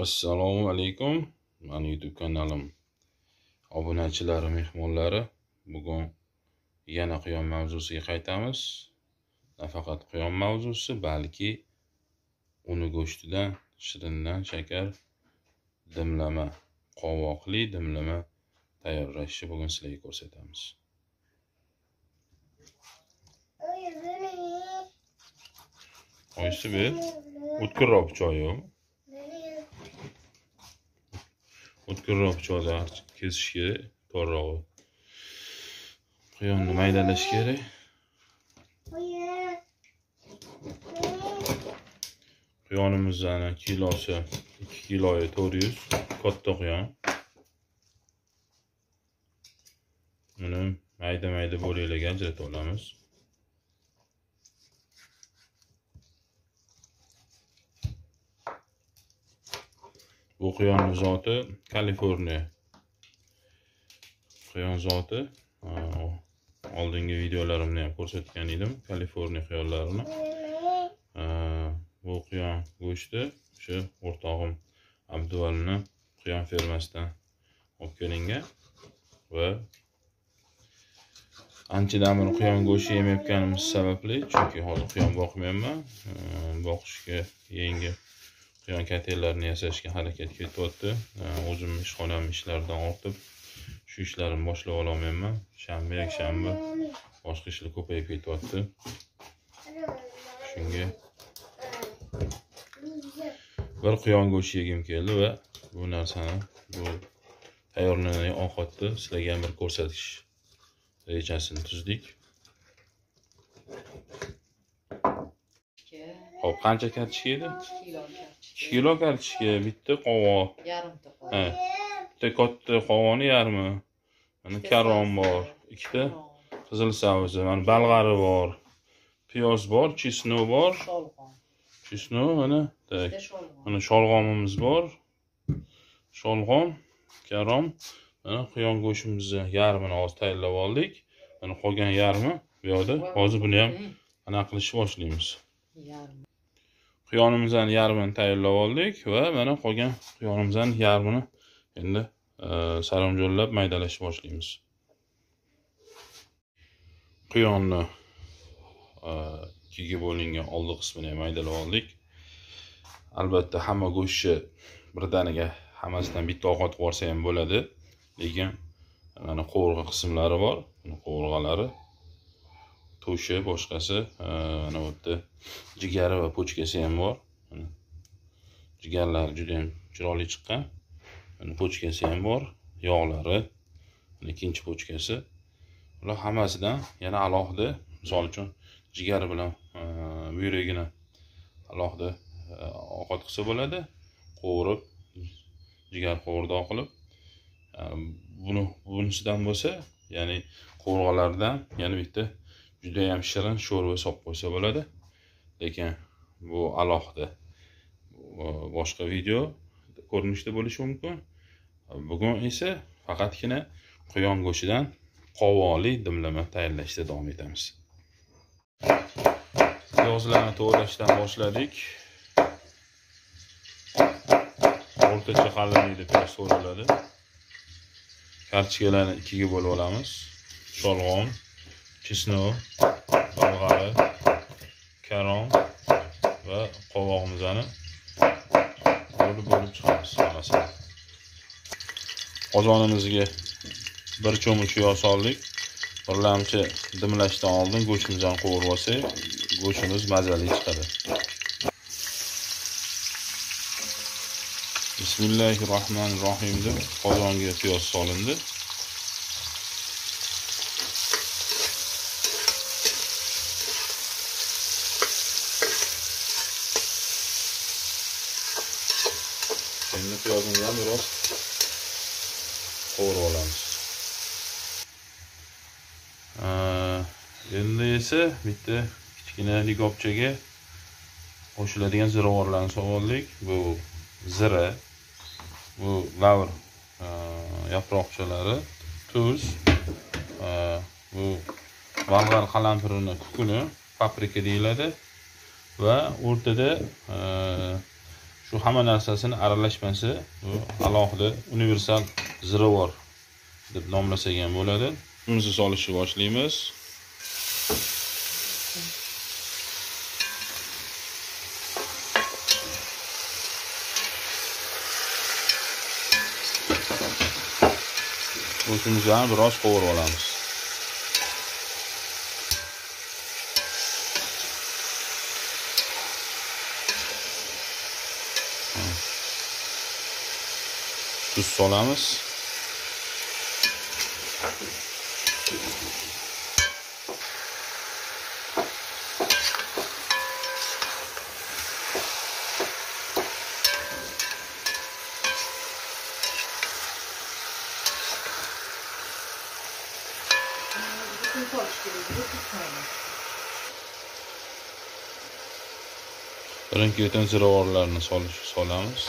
Assalomu alaykum. Mani YouTube kanalim obunachilari, mehmonlari. Bugun yana quyon mavzusiga qaytamiz. Nafaqat quyon mavzusi, balki uni go'shtidan, shirindan shakar dimlama, qovoqli dimlama tayyorlashni bugun sizlarga ko'rsatamiz. Oyisi bir o'tkirroq choyi. O'tkirroq choyda kesish kerak, to'g'rirog'i. Quyonni maydalash kerak. Quyonimizning kilosi 2 kiloga 400, katta quyon. Buni mayda-mayda bo'laklarga ajratib olamiz. Bu quyon zoti Kaliforniya. Quyon zoti oldingi videolarimda ham ko'rsatgan edim, Kaliforniya quyonlarini. Bu quyon go'shti shu o'rtog'im Abduvalni quyon fermasidan olib kelingan va anchadan beri quyon go'shti yemayotganimiz sababli, chunki hozir quyon boqmayapman. Boqishga yangi quyon katellarini yasashga harakat ketyapti. O'zim ishxonam ishlaridan ortib shu ishlarimni boshlab olmayapman. Shanba, yakshanba boshqa ishlar ko'payib ketyapti. Shunga bir quyon go'shti yegim keldi va bu narsani, bu tayyorlangan ovqatni sizlarga ham bir ko'rsatish rejasini tuzdik. Hop, qancha kartoshka edi? 2 kilo kartoshka, bitta qovoq. Yarimta qovoq. Ha. Bitta katta qovoqni yarmi. Mana karom bor, ikkita qizil sabzi, mana balg'ari bor, piyoz bor, chesno bor. Sholg'om. Chesno mana, tak. Sholg'om. Mana sholg'omimiz bor. Sholg'om, karom. Mana quyon go'shtimizni yarmini hozir tayyorlab oldik. Mana qolgan yarmi bu yerda. Hozir buni ham ana qilishni boshlaymiz. Yarim. Quyonimizning yarmini tayyorlab oldik va mana qolgan quyonimizning yarmini endi saramjo'llab maydalashni boshlaymiz. Quyonni ikkiga bo'lingan oldi qismini ham maydalab oldik. Albatta hamma go'shtni birdaniga hammasidan bitta ovqat qilsa ham bo'ladi, lekin mana qovurg'a qismlari bor. Buni qovurg'alari, to'shi, boshqasi, mana bu yerda jigari va pochkasi ham bor. Jigarlar juda ham chiroyli chiqqan. Mana pochkasi ham bor, yog'lari, mana ikkinchi pochkasi. Ular hammasidan yana alohida, misol uchun jigari bilan buyragini alohida ovqat qilsa bo'ladi. Qovurib, jigar qovurdoq qilib, bunisidan bo'lsa, ya'ni qovurg'alardan yana bitta juda ham shirin sho'rva solib qo'ysa bo'ladi. Lekin bu alohida boshqa video ko'rinishda bo'lishi mumkin. Bugun esa faqatgina quyon go'shtidan qovoqli dimlama tayyorlashda davom etamiz. Piyozlarni to'g'rashdan boshladik. O'rtacha qalinlikda piyoz to'g'raladi. Kartoshkalarni ikkiga bo'lib olamiz. Sholg'om, chesno, balg'ari, karom va qovog'imizni bo'lib chiqamiz hammasini. Qozonimizga bir cho'mich yog' soldik. Birlamchi dimlashdan oldin go'shtimizni qovurib olsak, go'shtimiz mazali chiqadi. Bismillahirrohmanirrohim deb qozonga piyoz solindi. Endi piyozimizni ham biroz qovurib olamiz. Endi esa bitta kichkina likopchaga qo'shiladigan ziravorlarni soldik. Bu zira, bu lavr yaproqchalari, tuz, bu bolg'ar qalampirini kukuni, paprika deyiladi va o'rtada Shu hamma narsasini aralashmasi bu alohida universal ziravor deb nomlasak ham bo'ladi. Suvimizni solishni boshlaymiz. Go'shtimizni ham biroz qovurib olamiz. Tuz solamiz. Birin-ketin ziravorlarni solamiz.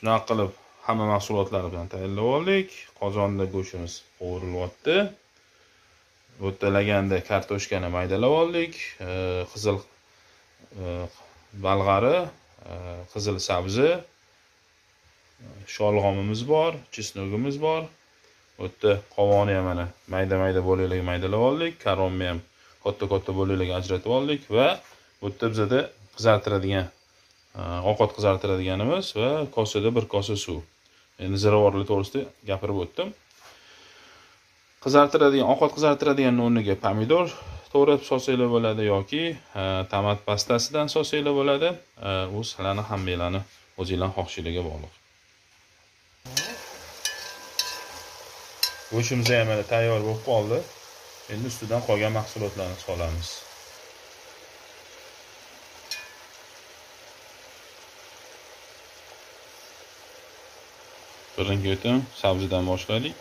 Shunaqa qilib hamma mahsulotlar bilan tayyorlab oldik. Qozonda go'shtimiz qovurilyapti. Bu yerda laganda kartoshkani maydalab oldik. Qizil balg'ari, qizil sabzi, sholg'omimiz bor, chesnogimiz bor. Bu yerda qovog'ini ham mana mayda-mayda bo'laklarga maydalab oldik. Karomni ham katta-katta bo'laklarga ajratib oldik va bu yerda bizada qizartiradigan ovqat qizartiradiganimiz va kosada bir kosa suv. Endi ziravorlar to'g'risida gapirib o'tdim. Ovqat qizartiradigan o'rniga pomidor to'g'rab solsanglar bo'ladi yoki tomat pastasidan solsanglar bo'ladi. U sizlarning hammanglarning o'zingizlarning xohishingizga bog'liq. Go'shtimiz ham mana tayyor bo'lib qoldi. Endi ustidan qolgan mahsulotlarni solamiz. Birin-ketin sabzidan boshladik.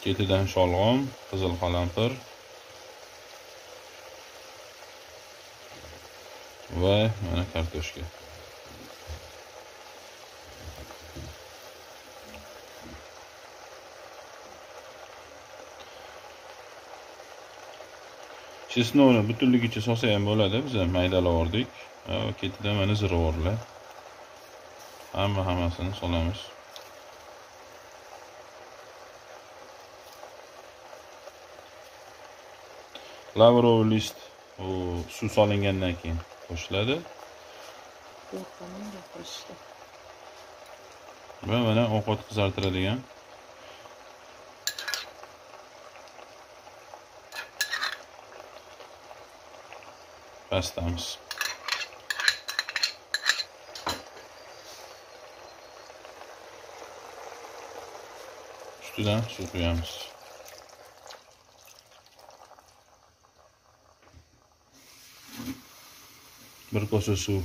Ketidan sholg'om, qizil qalampir va mana kartoshka. Chesnovni butunligicha solsa ham bo'ladi. Biz maydalab oldik. Ketidan mana ziravorlar. Hammasini solamiz. Lavrov list suv solingandan keyin qo'shiladi. Va mana ovqat qizartiradigan pastamiz. Ustidan suv quyamiz. Bir kosa suv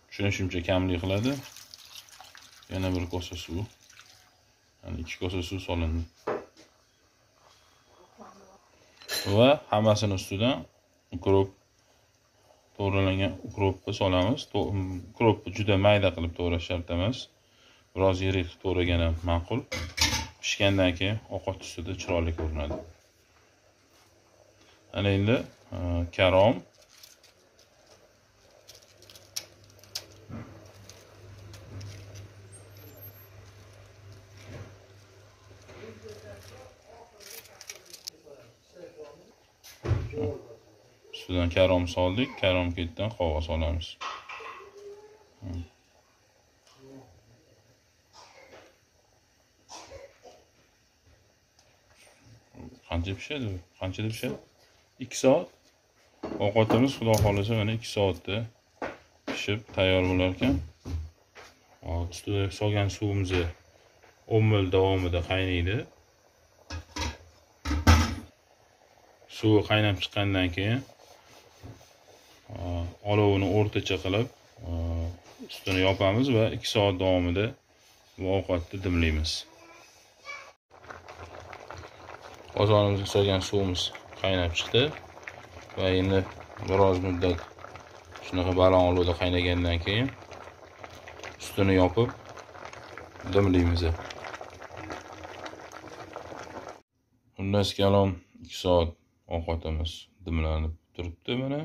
tushunishimcha kamlik qiladi. Yana bir kosa suv. Yani 2 kosa suv solindi. Va hammasini ustidan ukrop to'g'ralangan ukropni solamiz. Ukropni juda mayda qilib to'g'rash shart emas. Biroz yirik to'g'ragan ham ma'qul. Pishgandan keyin ovqat ustida chiroyli ko'rinadi. Ana endi karom ustidan karom soldik. Karom ketidan qova solamiz. Qancha pishadi? Qanchada pishadi? 2 soat. Ovqatimiz xudo xolasa mana 2 soatda pishib tayyor bo'lar ekan. Ustida solgan suvimiz 10 ml davomida qaynaydi. Suvi qaynab chiqqandan keyin olovini o'rtacha qilib ustini yopamiz va 2 soat davomida bu ovqatni dimlaymiz. Qozonimizga solgan suvimiz qaynab chiqdi va endi biroz muddat shunaqa balon qaynagandan keyin ustini yopib dimlaymiz. Xullas kalom 2 soat ovqatimiz dimlanib turibdi mana.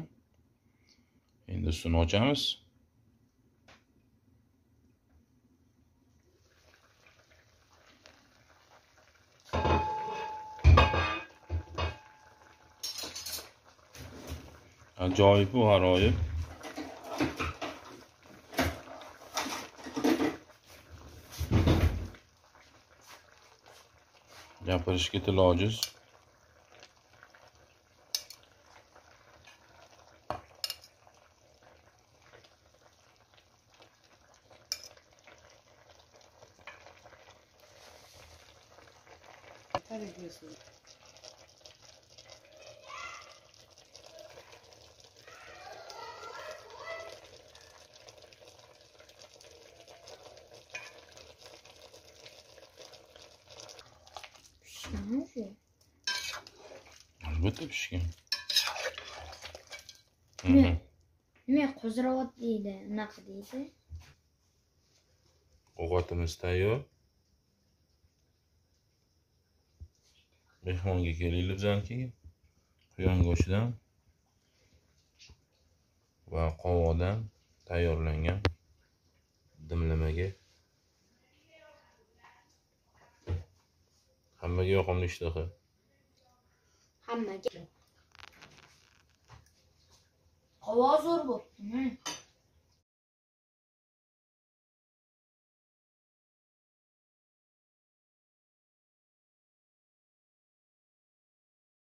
Endi ustini ochamiz. Ajoyib bu g'aroyib. Gapirishga til ojiz. Albatta pishgan. Nima qo'ziroq deydi, unaqa deydi. Ovqatimiz tayyor. Mehmonga kelinglar bizaniki. Quyon go'shtidan va qovoqdan tayyorlangan dimlamaga. Hammaga yoqimli ishtaha. Hammaga. Qovoq zo'r bo'pti.